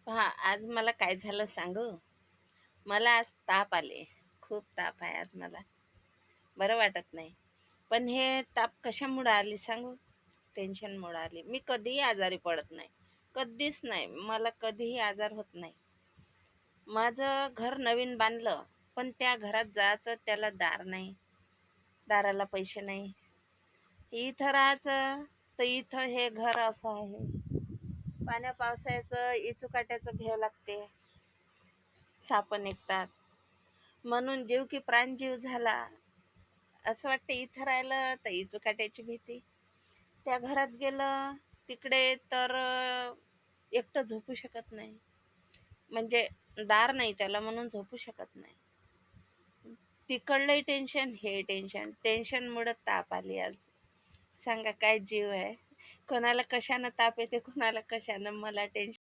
पहा, आज मला काय झालं सांगू? मला आज ताप आले. खूप ताप आहे आज मला. बरं वाटत नाही. पण हे ताप कशामुळं आली सांगू? टेन्शनमुळं आली. मी कधीही आजारी पडत नाही. कधीच नाही. मला कधीही आजार होत नाही. माझं घर नवीन बांधलं, पण त्या घरात जायचं त्याला दार नाही. दाराला पैसे नाही. इथं राहायचं, तर इथं हे घर असं आहे. पाण्या पावसाचं इचुकाट्याचं घ्यावं लागते. साप निघतात. म्हणून जीव की प्राण जीव झाला. असं वाटतं इथं राहिलं तर इचुकाट्याची भीती. त्या घरात गेलं तिकडे तर एकटं झोपू शकत नाही. म्हणजे दार नाही त्याला म्हणून झोपू शकत नाही. तिकडलंही टेन्शन, हे टेन्शन. टेन्शनमुळं ताप आली आज. सांगा काय जीव आहे. कोणाला कशानं ताप येते, कोणाला कशानं. मला टेन्शन